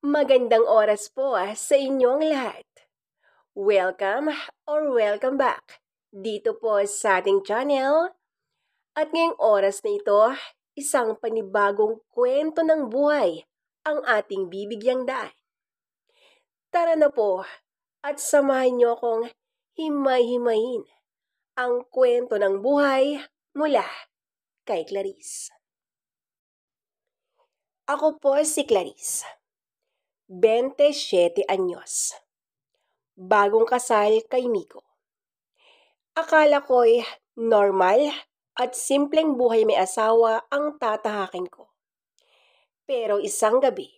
Magandang oras po sa inyong lahat. Welcome back dito po sa ating channel. At ngayong oras na ito, isang panibagong kwento ng buhay ang ating bibigyang daan. Tara na po at samahan niyo akong himay-himayin ang kwento ng buhay mula kay Clarice. Ako po si Clarice, 27 anyos. Bagong kasal kay Miko. Akala ko'y normal at simpleng buhay may asawa ang tatahakin ko. Pero isang gabi,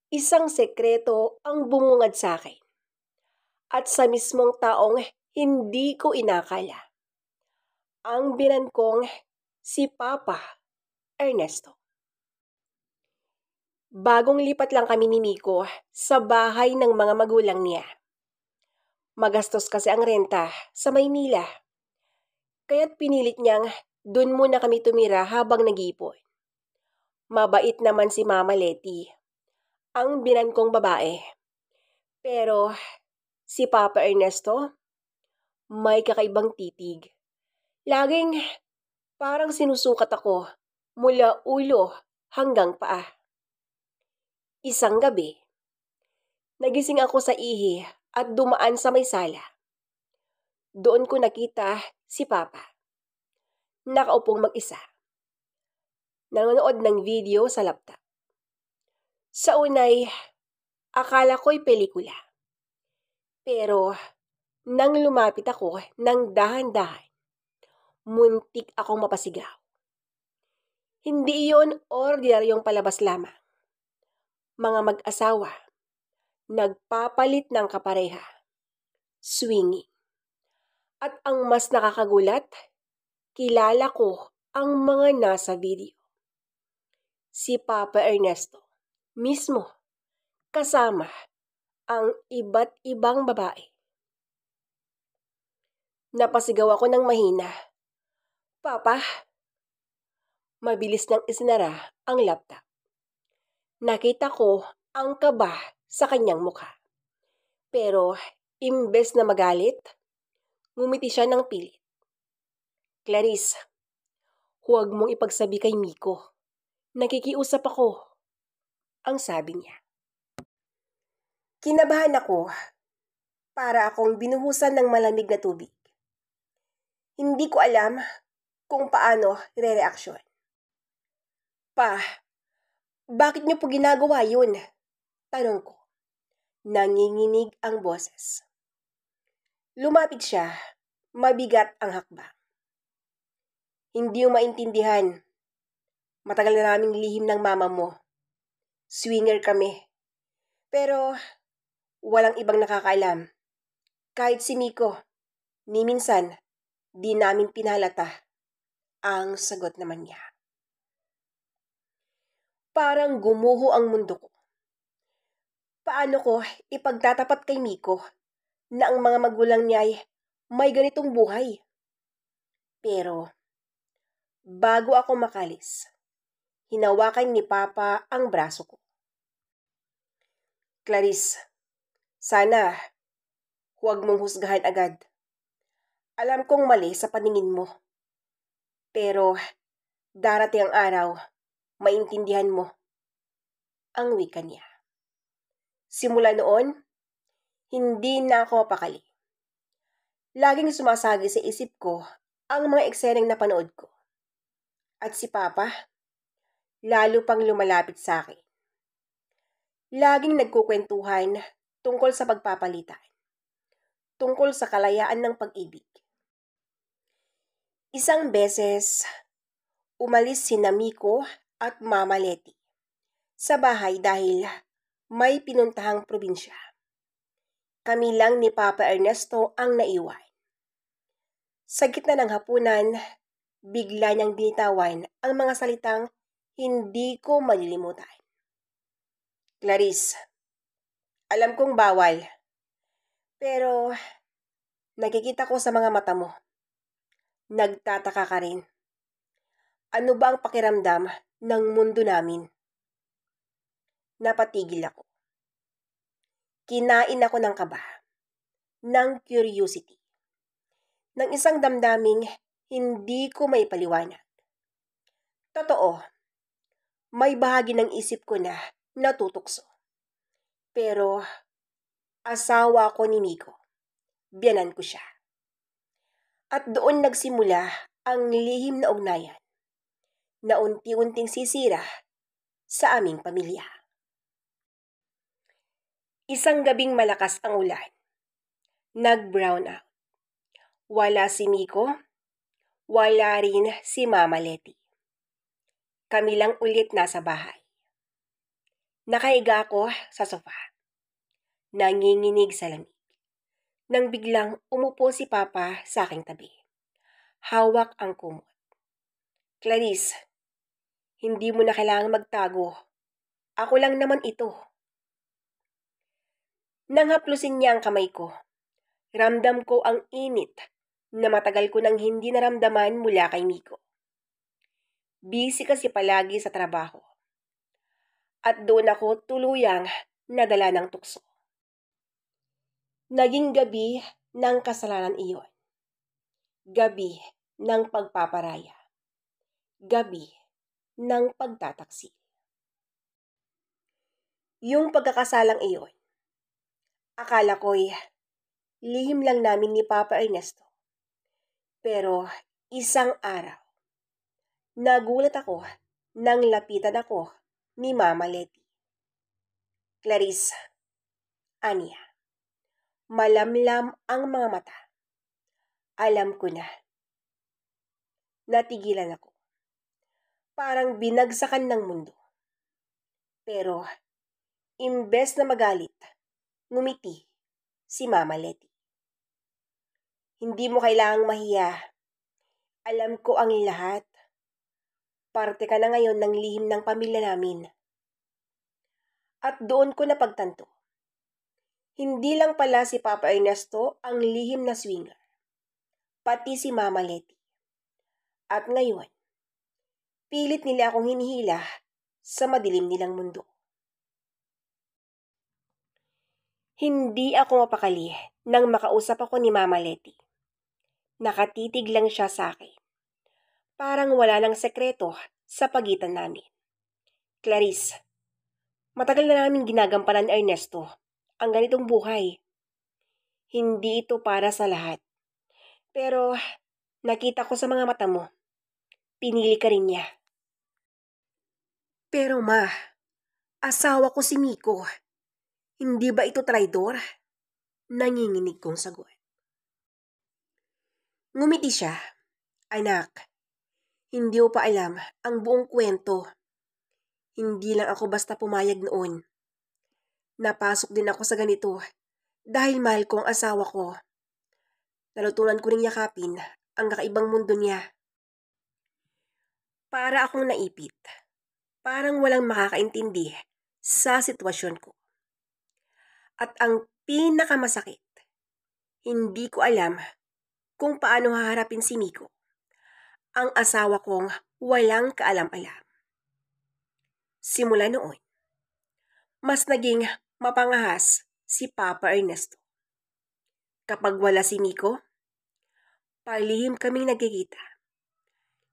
isang sekreto ang bumungad sa akin. At sa mismong taong hindi ko inakala. Ang binan kong si Papa Ernesto. Bagong lipat lang kami ni Miko sa bahay ng mga magulang niya. Magastos kasi ang renta sa Maynila. Kaya't pinilit niyang dun muna kami tumira habang nag-iipon. Mabait naman si Mama Letty, ang binan kong babae. Pero si Papa Ernesto, may kakaibang titig. Laging parang sinusukat ako mula ulo hanggang paa. Isang gabi, nagising ako sa ihi at dumaan sa may sala. Doon ko nakita si Papa. Nakaupong mag-isa. Nanonood ng video sa laptop. Sa unay, akala ko'y pelikula. Pero nang lumapit ako ng dahan-dahan, muntik akong mapasigaw. Hindi iyon ordinaryong palabas lamang. Mga mag-asawa, nagpapalit ng kapareha, swinging. At ang mas nakakagulat, kilala ko ang mga nasa video. Si Papa Ernesto mismo, kasama ang iba't ibang babae. Napasigaw ako ng mahina. Papa, mabilis nang isinara ang laptop. Nakita ko ang kaba sa kanyang mukha. Pero imbes na magalit, ngumiti siya ng pilit. Clarice, huwag mong ipagsabi kay Miko. Nakikiusap ako, ang sabi niya. Kinabahan ako para akong binuhusan ng malamig na tubig. Hindi ko alam kung paano re-reaksyon. Pa, bakit niyo po ginagawa yun? Tanong ko. Nanginginig ang boses. Lumapit siya, mabigat ang hakbang. Hindi mo maintindihan. Matagal na naming lihim ng mama mo. Swinger kami. Pero walang ibang nakakaalam. Kahit si Miko, ni minsan, di namin pinalata. Ang sagot naman niya. Parang gumuho ang mundo ko. Paano ko ipagtatapat kay Miko na ang mga magulang niya ay may ganitong buhay? Pero bago ako makalis, hinawakan ni Papa ang braso ko. Clarice, sana huwag mong husgahan agad. Alam kong mali sa paningin mo. Pero darating ang araw, maintindihan mo. Ang wika niya. Simula noon, hindi na ako mapakali. Laging sumasagi sa isip ko ang mga ekseneng napanood ko. At si Papa, lalo pang lumalapit sa akin. Laging nagkukwentuhan tungkol sa pagpapalitan. Tungkol sa kalayaan ng pag-ibig. Isang beses, umalis si Miko at Mama Letty sa bahay dahil may pinuntahang probinsya. Kami lang ni Papa Ernesto ang naiwan. Sa gitna ng hapunan, bigla niyang binitawan ang mga salitang hindi ko malilimutan. Clarice, alam kong bawal, pero nakikita ko sa mga mata mo. Nagtataka ka rin. Ano ba ang pakiramdam ng mundo namin? Napatigil ako. Kinain ako ng kaba, ng curiosity, ng isang damdaming hindi ko may paliwanag. Totoo, may bahagi ng isip ko na natutukso. Pero asawa ko ni Miko, biyanan ko siya. At doon nagsimula ang lihim na ugnayan na unti-unting sisira sa aming pamilya. Isang gabing malakas ang ulan. Nag-brown out. Wala si Miko, wala rin si Mama Leti. Kami lang ulit nasa bahay. Nakahiga ako sa sofa. Nanginginig sa lamig. Nang biglang umupo si Papa sa aking tabi. Hawak ang kumot. Clarice, hindi mo na kailangang magtago. Ako lang naman ito. Nang haplusin niya ang kamay ko, ramdam ko ang init na matagal ko nang hindi naramdaman mula kay Miko. Busy kasi palagi sa trabaho. At doon ako tuluyang nadala ng tukso. Naging gabi ng kasalanan iyon. Gabi ng pagpaparaya. Gabi ng pagtataksil. Yung pagkakasalang iyon, akala ko'y lihim lang namin ni Papa Ernesto. Pero isang araw, nagulat ako nang lapitan ako ni Mama Leti. Clarice, Anya, malamlam ang mga mata. Alam ko na. Natigilan ako. Parang binagsakan ng mundo. Pero, imbes na magalit, ngumiti si Mama Leti. Hindi mo kailangang mahiya. Alam ko ang lahat. Parte ka na ngayon ng lihim ng pamilya namin. At doon ko napagtanto. Hindi lang pala si Papa Ernesto ang lihim na swinger. Pati si Mama Leti. At ngayon, pilit nila akong hinihila sa madilim nilang mundo. Hindi ako mapakali nang makausap ako ni Mama Leti. Nakatitig lang siya sa akin. Parang wala nang sekreto sa pagitan namin. Clarice, matagal na namin ginagampanan ni Ernesto ang ganitong buhay. Hindi ito para sa lahat. Pero nakita ko sa mga mata mo, pinili ka rin niya. Pero ma, asawa ko si Miko. Hindi ba ito traidor? Nanginginig kong sagot. Ngumiti siya. Anak, hindi mo pa alam ang buong kwento. Hindi lang ako basta pumayag noon. Napasok din ako sa ganito dahil mahal ko ang asawa ko. Nalutunan ko ring yakapin ang kakaibang mundo niya. Para akong naipit. Parang walang makakaintindi sa sitwasyon ko. At ang pinakamasakit, hindi ko alam kung paano haharapin si Miko, ang asawa kong walang kaalam-alam. Simula noon, mas naging mapangahas si Papa Ernesto. Kapag wala si Miko, palihim kaming nagkikita.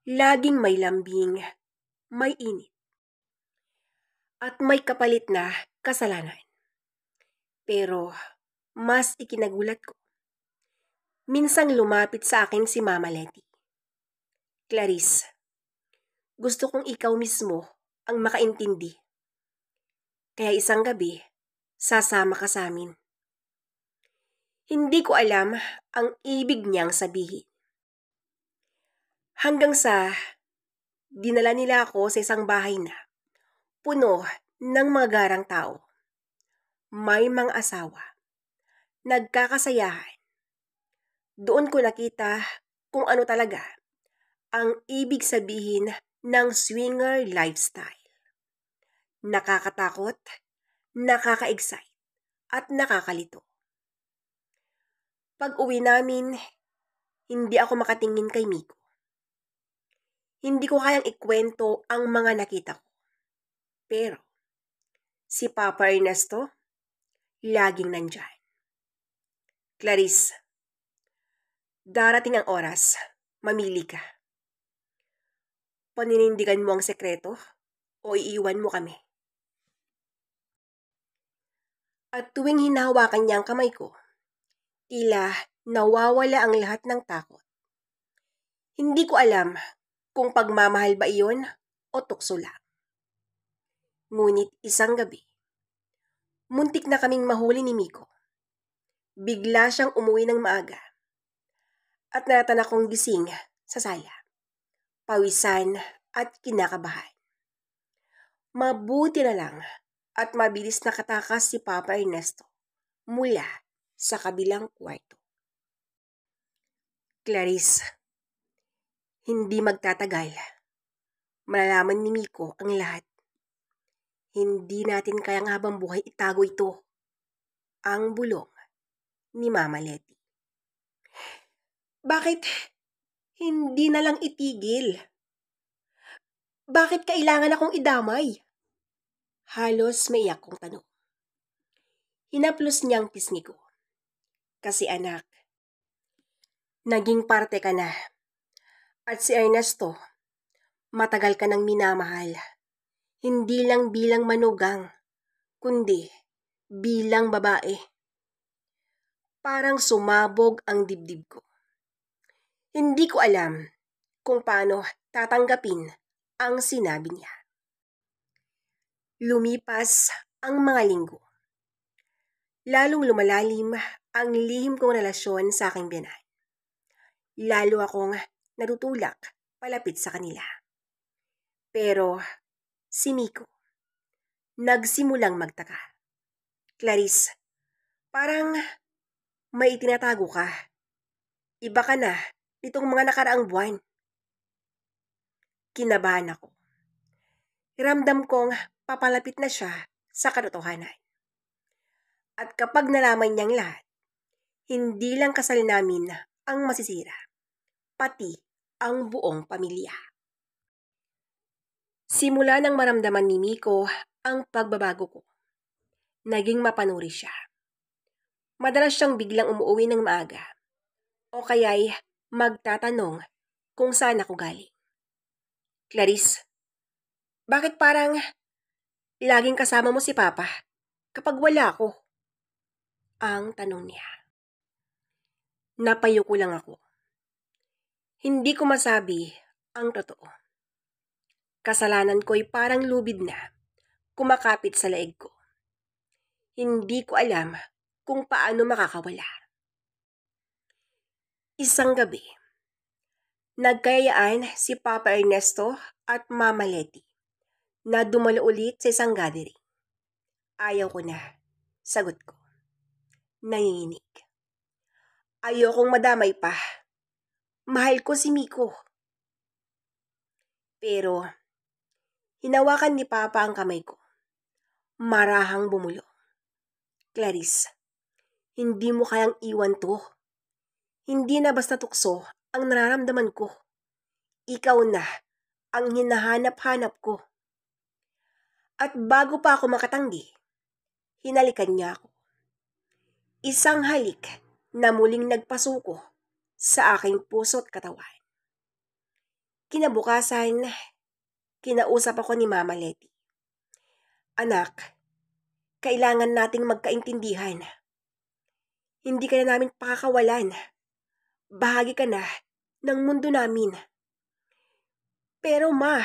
Laging may lambing, may init, at may kapalit na kasalanan. Pero mas ikinagulat ko. Minsang lumapit sa akin si Mama Leti. Clarice, gusto kong ikaw mismo ang makaintindi. Kaya isang gabi, sasama ka sa amin. Hindi ko alam ang ibig niyang sabihin. Hanggang sa dinala nila ako sa isang bahay na puno ng mga garang tao. May mga asawa. Nagkakasayahan. Doon ko nakita kung ano talaga ang ibig sabihin ng swinger lifestyle. Nakakatakot, nakaka-excite, at nakakalito. Pag uwi namin, hindi ako makatingin kay Miko. Hindi ko kayang ikwento ang mga nakita ko. Pero, Si Papa Ernesto, laging nandyan. Clarice, darating ang oras, mamili ka. Paninindigan mo ang sekreto o iiwan mo kami? At tuwing hinahawakan niya ang kamay ko, tila nawawala ang lahat ng takot. Hindi ko alam kung pagmamahal ba iyon o tukso lang. Ngunit isang gabi, muntik na kaming mahuli ni Miko. Bigla siyang umuwi ng maaga at naratan akong gising sa sala, pawisan at kinakabahan. Mabuti na lang at mabilis nakatakas si Papa Ernesto mula sa kabilang kwarto. Clarice, hindi magtatagal. Malalaman ni Miko ang lahat. Hindi natin kayang habang buhay itago ito. Ang bulong ni Mama Letty. Bakit hindi na lang itigil? Bakit kailangan akong idamay? Halos maiyak kong tanong. Hinaplos niyang pisngi ko. Kasi anak, naging parte ka na. At si Ernesto, matagal ka nang minamahal. Hindi lang bilang manugang, kundi bilang babae. Parang sumabog ang dibdib ko. Hindi ko alam kung paano tatanggapin ang sinabi niya. Lumipas ang mga linggo. Lalong lumalalim ang lihim kong relasyon sa aking biyenan. Lalo akong natutulak palapit sa kanila. Pero si Miko, nagsimulang magtaka. Clarice, parang may itinatago ka. Iba ka na nitong mga nakaraang buwan. Kinabahan ako. Ramdam kong papalapit na siya sa katotohanan. At kapag nalaman niyang lahat, hindi lang kasal namin ang masisira, pati ang buong pamilya. Simula nang maramdaman ni Miko ang pagbabago ko, naging mapanuri siya. Madalas siyang biglang umuwi ng maaga, o kaya'y magtatanong kung saan ako galing. Clarice, bakit parang laging kasama mo si Papa kapag wala ako? Ang tanong niya. Napayuko lang ako. Hindi ko masabi ang totoo. Kasalanan ko'y parang lubid na kumakapit sa leeg ko. Hindi ko alam kung paano makakawala. Isang gabi, nagkayayaan si Papa Ernesto at Mama Letty na dumalo ulit sa isang gathering. Ayaw ko na, sagot ko. Nanginginig. Ayokong madamay pa. Mahal ko si Miko. Pero, hinawakan ni Papa ang kamay ko. Marahang bumulong. Clarice, hindi mo kayang iwan to. Hindi na basta tukso ang nararamdaman ko. Ikaw na ang hinahanap-hanap ko. At bago pa ako makatanggi, hinalikan niya ako. Isang halik na muling nagpasuko sa aking puso't katawan. Kinabukasan, kinausap ako ni Mama Letty. Anak, kailangan nating magkaintindihan. Hindi ka na namin pakakawalan. Bahagi ka na ng mundo namin. Pero ma,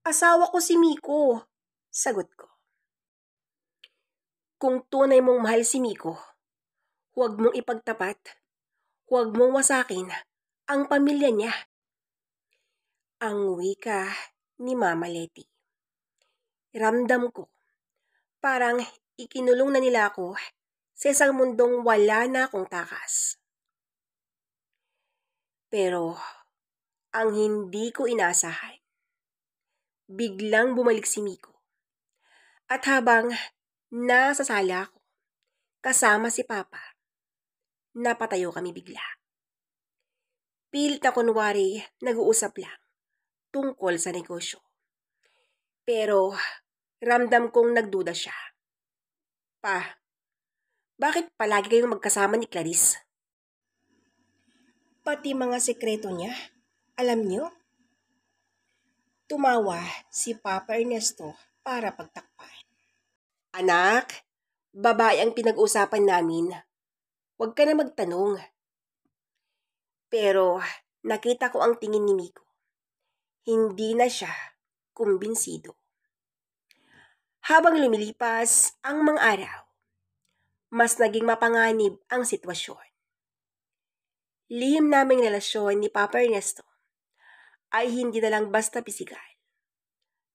asawa ko si Miko, sagot ko. Kung tunay mong mahal si Miko, huwag mong ipagtapat, huwag mong wasakin ang pamilya niya. Ang wika ni Mama Letty. Ramdam ko, parang ikinulong na nila ako sa isang mundong wala na akong takas. Pero, ang hindi ko inaasahan, biglang bumalik si Miko. At habang nasa sala ako, kasama si Papa, napatayo kami bigla. Pilit na kunwari nag-uusap lang tungkol sa negosyo. Pero Ramdam kong nagduda siya. Pa, bakit palagi kayong magkasama ni Clarice? Pati mga sekreto niya, alam niyo? Tumawa si Papa Ernesto para pagtakpan. Anak, babae ang pinag-usapan namin. Huwag ka na magtanong. Pero nakita ko ang tingin ni Miko. Hindi na siya kumbinsido. Habang lumilipas ang mga araw, mas naging mapanganib ang sitwasyon. Lihim naming relasyon ni Papa Ernesto ay hindi na lang basta pisikal.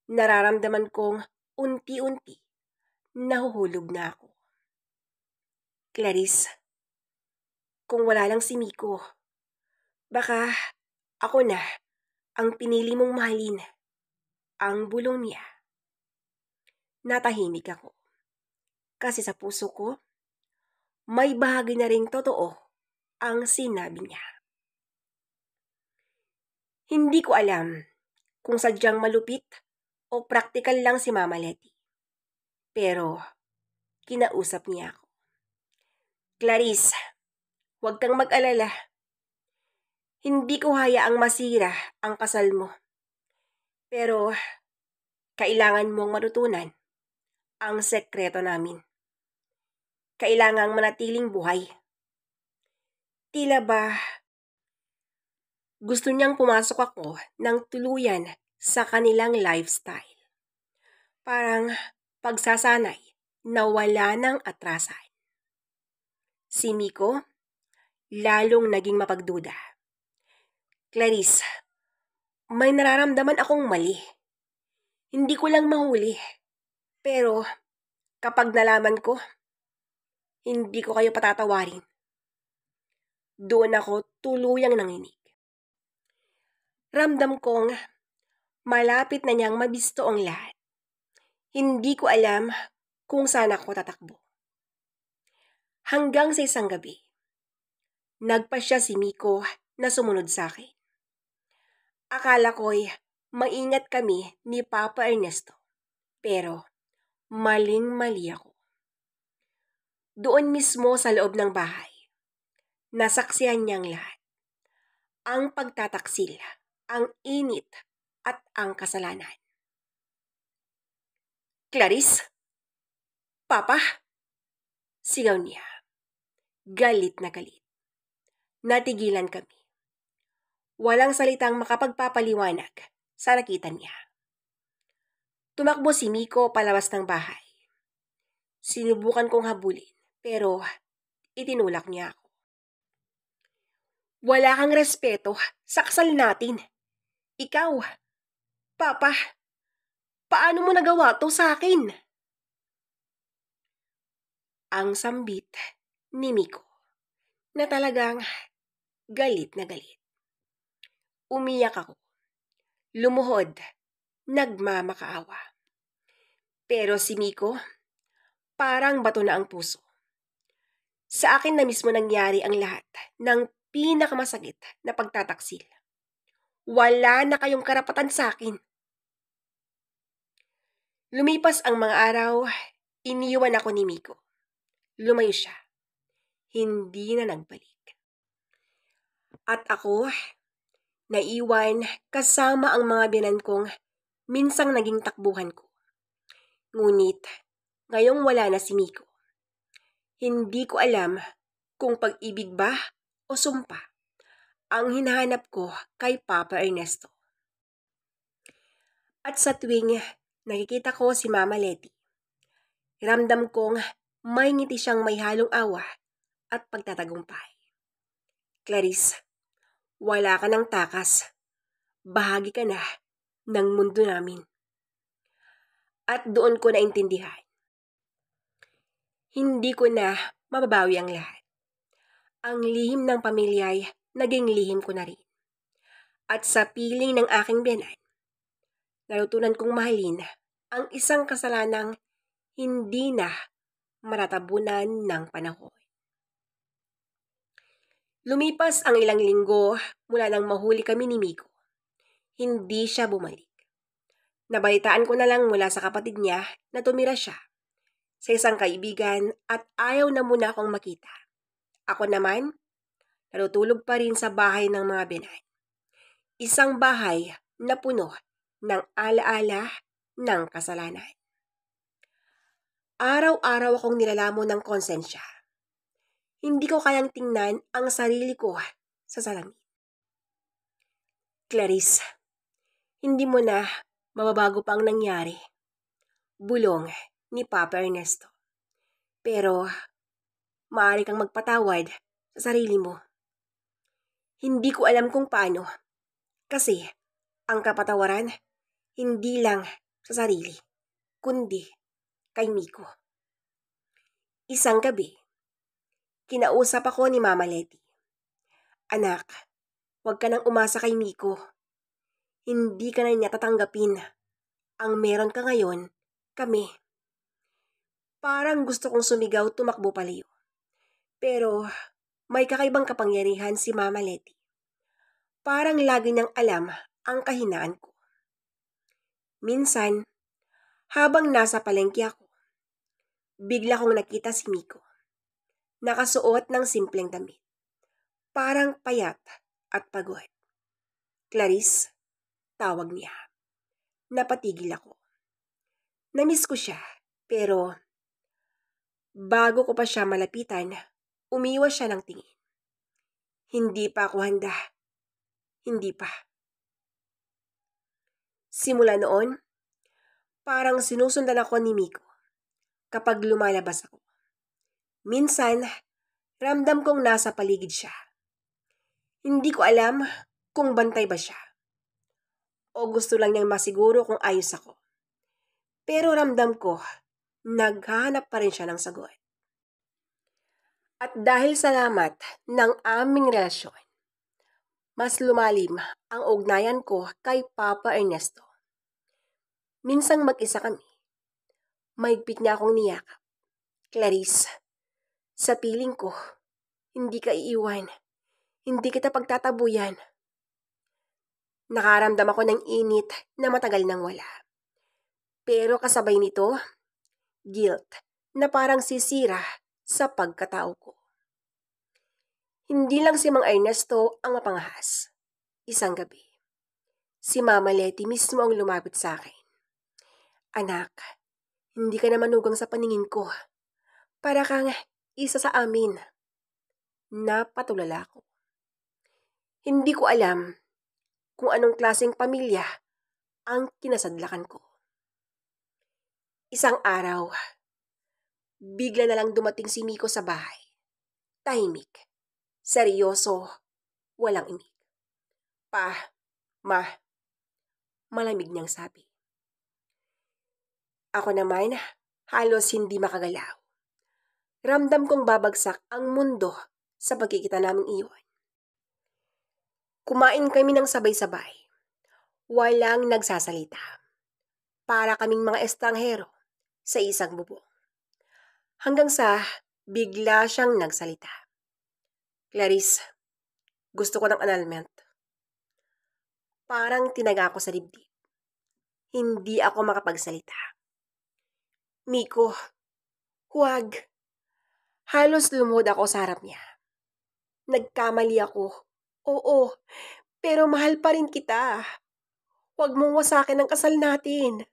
Nararamdaman kong unti-unti nahuhulog na ako. Clarice, kung wala lang si Miko, baka ako na ang pinili mong mahalin, ang bulong niya. Natahimik ako. Kasi sa puso ko, may bahagi na ring totoo ang sinabi niya. Hindi ko alam kung sadyang malupit o praktikal lang si Mama Letty. Pero, kinausap niya ako. Clarice, huwag kang mag-alala. Hindi ko hayaang masira ang kasal mo. Pero, kailangan mong matutunan ang sekreto namin. Kailangang manatiling buhay. Tila ba gusto niyang pumasok ako ng tuluyan sa kanilang lifestyle. Parang pagsasanay na wala ng atrasan. Si Miko, lalong naging mapagduda. Clarice, may nararamdaman akong mali. Hindi ko lang mahuli. Pero kapag nalaman ko, hindi ko kayo patatawarin. Doon ako tuluyang nanginig. Ramdam kong malapit na niyang mabisto ang lahat. Hindi ko alam kung saan ako tatakbo. Hanggang sa isang gabi, nagpasya si Miko na sumunod sa akin. Akala ko'y maingat kami ni Papa Ernesto, pero maling-mali ako. Doon mismo sa loob ng bahay, nasaksihan niyang lahat. Ang pagtataksil, ang init, at ang kasalanan. Clarice? Papa? Sigaw niya. Galit na galit. Natigilan kami. Walang salitang makapagpapaliwanag sa nakita niya. Tumakbo si Miko palabas ng bahay. Sinubukan kong habulin, pero itinulak niya ako. Wala kang respeto sa kasal natin. Ikaw, Papa, paano mo nagawa to sa akin? Ang sambit ni Miko na talagang galit na galit. Umiyak ako. Lumuhod, nagmamakaawa. Pero si Miko, parang bato na ang puso. Sa akin na mismo nangyari ang lahat ng pinakamasakit na pagtataksil. Wala na kayong karapatan sa akin. Lumipas ang mga araw, iniwan ako ni Miko. Lumayo siya. Hindi na nagbalik. At ako, naiwan kasama ang mga biyanan kong minsang naging takbuhan ko. Ngunit, ngayong wala na si Miko, hindi ko alam kung pag-ibig ba o sumpa ang hinahanap ko kay Papa Ernesto. At sa tuwing nakikita ko si Mama Letty, ramdam kong may ngiti siyang may halong awa at pagtatagumpay. Clarice, wala ka ng takas. Bahagi ka na ng mundo namin. At doon ko naintindihan. Hindi ko na mababawi ang lahat. Ang lihim ng pamilya ay naging lihim ko na rin. At sa piling ng aking biyanan, natutunan kong mahalin ang isang kasalanang hindi na maratabunan ng panahon. Lumipas ang ilang linggo mula nang mahuli kami ni Miko. Hindi siya bumalik. Nabalitaan ko na lang mula sa kapatid niya na tumira siya sa isang kaibigan at ayaw na muna akong makita. Ako naman, natutulog pa rin sa bahay ng mga Binay. Isang bahay na puno ng alaala ng kasalanan. Araw-araw akong nilalamon ng konsensya. Hindi ko kayang tingnan ang sarili ko sa salamin. Clarice, hindi mo na mababago pa ang nangyari. Bulong ni Papa Ernesto. Pero, maaari kang magpatawad sa sarili mo. Hindi ko alam kung paano. Kasi, ang kapatawaran, hindi lang sa sarili, kundi kay Miko. Isang gabi, kinausap ako ni Mama Letty. Anak, huwag ka nang umasa kay Miko. Hindi ka na niya tatanggapin. Ang meron ka ngayon, kami. Parang gusto kong sumigaw, tumakbo palayo. Pero may kakaibang kapangyarihan si Mama Letty. Parang lagi niyang alam ang kahinaan ko. Minsan, habang nasa palengke ako, bigla kong nakita si Miko. Nakasuot ng simpleng damit. Parang payat at pagod. Clarice, tawag niya. Napatigil ako. Namiss ko siya, pero bago ko pa siya malapitan, umiwas siya ng tingin. Hindi pa ako handa. Hindi pa. Simula noon, parang sinusundan ako ni Miko kapag lumalabas ako. Minsan, ramdam kong nasa paligid siya. Hindi ko alam kung bantay ba siya o gusto lang niyang masiguro kung ayos ako. Pero ramdam ko, naghahanap pa rin siya ng sagot. At dahil salamat ng aming relasyon, mas lumalim ang ugnayan ko kay Papa Ernesto. Minsang mag-isa kami. Mahigpit niya akong niyakap. Clarice, sa piling ko, hindi ka iiwan. Hindi kita pagtatabuyan. Nakaramdam ako ng init na matagal nang wala. Pero kasabay nito, guilt na parang sisira sa pagkatao ko. Hindi lang si Mang Ernesto ang mapangahas. Isang gabi, si Mama Letty mismo ang lumapit sa akin. Anak, hindi ka na manugang sa paningin ko. Para kang isa sa amin. Napatulala ko. Hindi ko alam kung anong klaseng pamilya ang kinasadlakan ko. Isang araw, bigla na lang dumating si Miko sa bahay. Tahimik, seryoso, walang imik. Pa, ma, malamig niyang sabi. Ako naman, halos hindi makagalaw. Ramdam kong babagsak ang mundo sa pagkikita naming iyon. Kumain kami ng sabay-sabay. Walang nagsasalita. Para kaming mga estranghero sa isang bubong. Hanggang sa bigla siyang nagsalita. Clarice, gusto ko ng annulment. Parang tinaga ako sa dibdib. Hindi ako makapagsalita. Miko, huwag. Halos lumuhod ako sa harap niya. Nagkamali ako. Oo, pero mahal pa rin kita. Huwag mong wasakin ang kasal natin.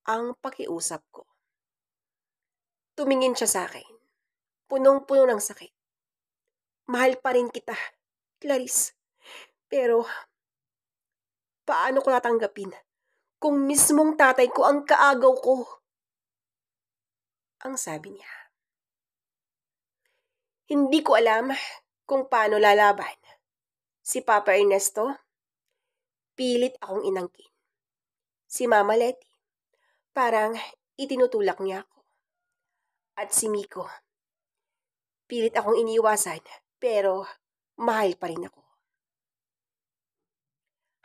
Ang pakiusap ko. Tumingin siya sa akin. Punong-puno ng sakit. Mahal pa rin kita, Clarice. Pero, paano ko natanggapin kung mismong tatay ko ang kaagaw ko? Ang sabi niya. Hindi ko alam kung paano lalaban. Si Papa Ernesto, pilit akong inangkin. Si Mama Letty, parang itinutulak niya ako. At si Miko, pilit akong iniiwasan, pero mahal pa rin ako.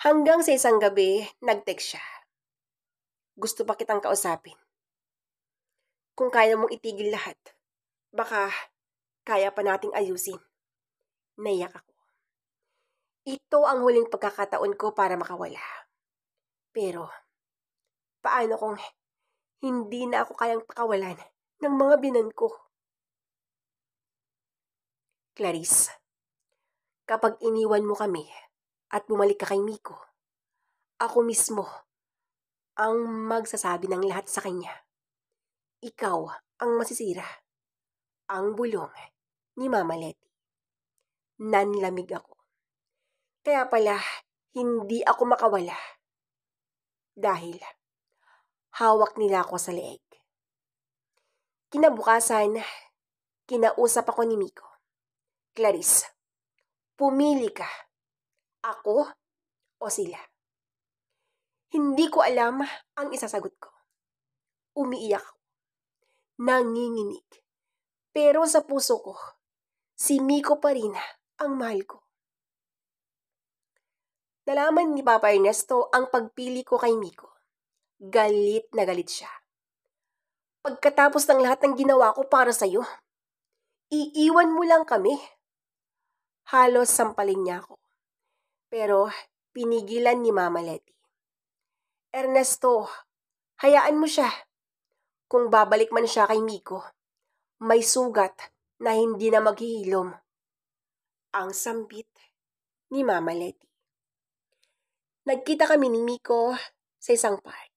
Hanggang sa isang gabi, nag-text siya. Gusto pa kitang kausapin. Kung kaya mong itigil lahat, baka kaya pa nating ayusin. Naiyak ako. Ito ang huling pagkakataon ko para makawala. Pero, Paano kung hindi na ako kayang pakawalan ng mga binan ko? Clarice, kapag iniwan mo kami at bumalik ka kay Miko, ako mismo ang magsasabi ng lahat sa kanya. Ikaw ang masisira. Ang bulong ni Mama Letty. Nanlamig ako. Kaya pala, hindi ako makawala. Dahil hawak nila ako sa leeg. Kinabukasan, kinausap ako ni Miko. Clarice, pumili ka. Ako o sila? Hindi ko alam ang isasagot ko. Umiiyak ako. Nanginginig. Pero sa puso ko, si Miko pa rin ang mahal ko. Nalaman ni Papa Ernesto ang pagpili ko kay Miko. Galit na galit siya. Pagkatapos ng lahat ng ginawa ko para sa'yo, iiwan mo lang kami. Halos sampalin niya ako. Pero pinigilan ni Mama Letty. Ernesto, hayaan mo siya. Kung babalik man siya kay Miko, may sugat na hindi na maghihilom. Ang sambit ni Mama Letty. Nagkita kami ni Miko sa isang park.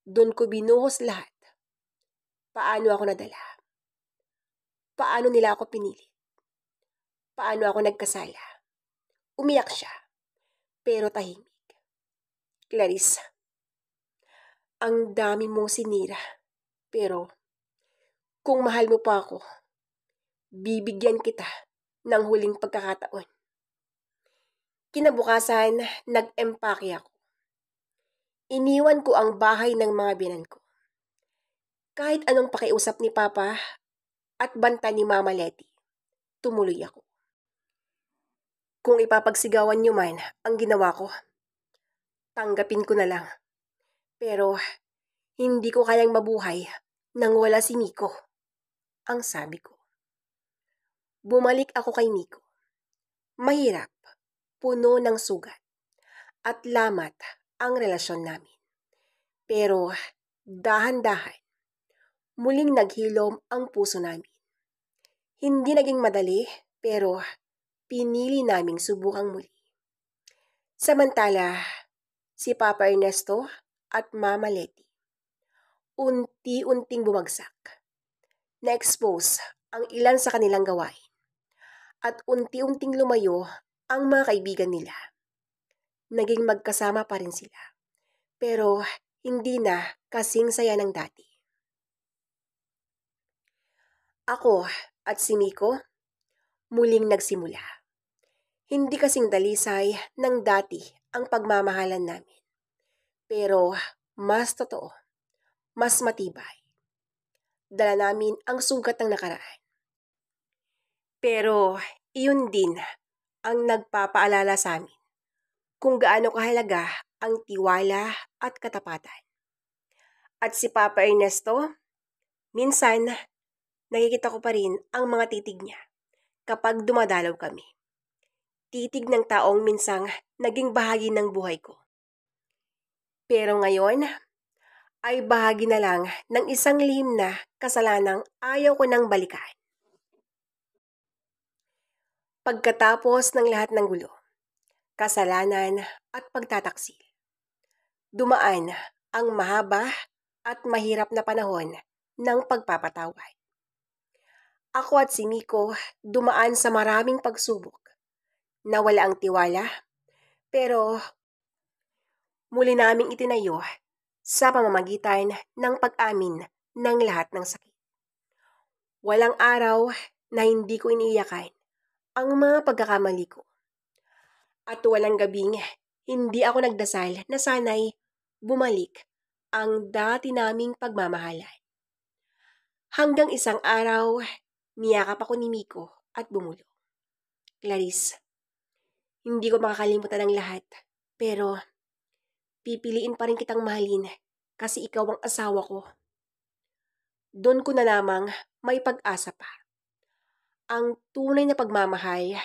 Doon ko binuhos lahat. Paano ako nadala? Paano nila ako pinili? Paano ako nagkasala? Umiyak siya, pero tahimik. Clarice, ang dami mong sinira, pero kung mahal mo pa ako, bibigyan kita ng huling pagkakataon. Kinabukasan, nag-empake ako. Iniwan ko ang bahay ng mga binan ko. Kahit anong pakiusap ni Papa at banta ni Mama Letty, tumuloy ako. Kung ipapagsigawan niyo man ang ginawa ko, tanggapin ko na lang. Pero hindi ko kayang mabuhay nang wala si Miko, ang sabi ko. Bumalik ako kay Miko. Mahirap, puno ng sugat, at lamat ang relasyon namin. Pero dahan-dahan, muling naghilom ang puso namin. Hindi naging madali, pero pinili naming subukang muli. Samantala, si Papa Ernesto at Mama Letty, unti-unting bumagsak. Na-expose ang ilan sa kanilang gawain. At unti-unting lumayo ang mga kaibigan nila. Naging magkasama pa rin sila. Pero hindi na kasing saya ng dati. Ako at si Miko, muling nagsimula. Hindi kasing dalisay ng dati ang pagmamahalan namin. Pero mas totoo, mas matibay. Dala namin ang sugat ng nakaraan. Pero iyon din ang nagpapaalala sa amin kung gaano kahalaga ang tiwala at katapatan. At si Papa Ernesto, minsan nakikita ko pa rin ang mga titig niya kapag dumadalaw kami. Titig ng taong minsang naging bahagi ng buhay ko. Pero ngayon ay bahagi na lang ng isang lihim na kasalanang ayaw ko nang balikan. Pagkatapos ng lahat ng gulo, kasalanan at pagtataksil, dumaan ang mahaba at mahirap na panahon ng pagpapatawad. Ako at si Miko dumaan sa maraming pagsubok. Nawala ang tiwala, pero muli naming itinayo sa pamamagitan ng pag-amin ng lahat ng sakit. Walang araw na hindi ko iniiyakan ang mga pagkakamali ko. At walang gabing hindi ako nagdasal na sana'y bumalik ang dati naming pagmamahalan. Hanggang isang araw, niyakap ako ni Miko at bumulong. Clarice, hindi ko makakalimutan ang lahat, pero pipiliin pa rin kitang mahalin kasi ikaw ang asawa ko. Doon ko na lamang may pag-asa pa. Ang tunay na pagmamahal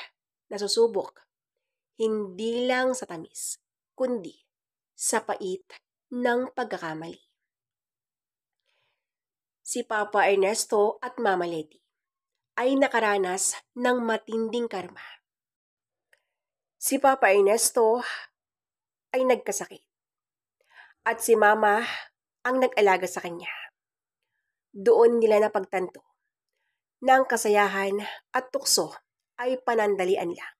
na susubok, hindi lang sa tamis, kundi sa pait ng pagkakamali. Si Papa Ernesto at Mama Letty ay nakaranas ng matinding karma. Si Papa Ernesto ay nagkasakit at si Mama ang nag-alaga sa kanya. Doon nila napagtanto ng kasayahan at tukso ay panandalian lang.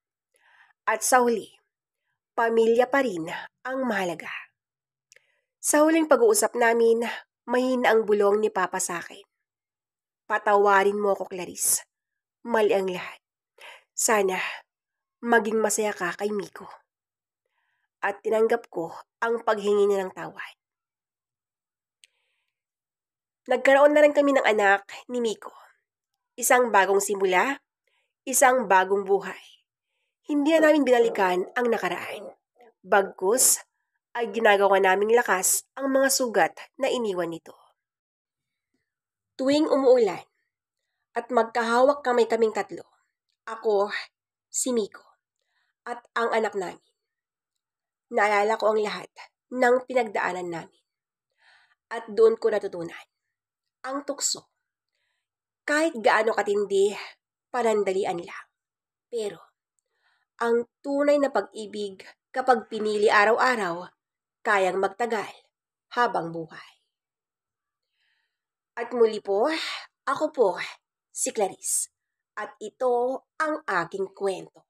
At sa huli, pamilya pa rin ang mahalaga. Sa huling pag-uusap namin, mahina ang bulong ni Papa sa akin. Patawarin mo ako, Clarice. Mali ang lahat. Sana maging masaya ka kay Miko. At tinanggap ko ang paghingi niya ng tawad. Nagkaroon na rin kami ng anak ni Miko. Isang bagong simula, isang bagong buhay. Hindi na namin binalikan ang nakaraan. Bagkus ay ginagawa naming lakas ang mga sugat na iniwan nito. Tuwing umuulan at magkahawak kaming tatlo, ako, si Miko, at ang anak namin. Naalala ko ang lahat ng pinagdaanan namin. At doon ko natutunan ang tukso. Kahit gaano katindi, panandalian lang. Pero ang tunay na pag-ibig kapag pinili araw-araw, kayang magtagal habang buhay. At muli po, ako po si Clarice. At ito ang aking kwento.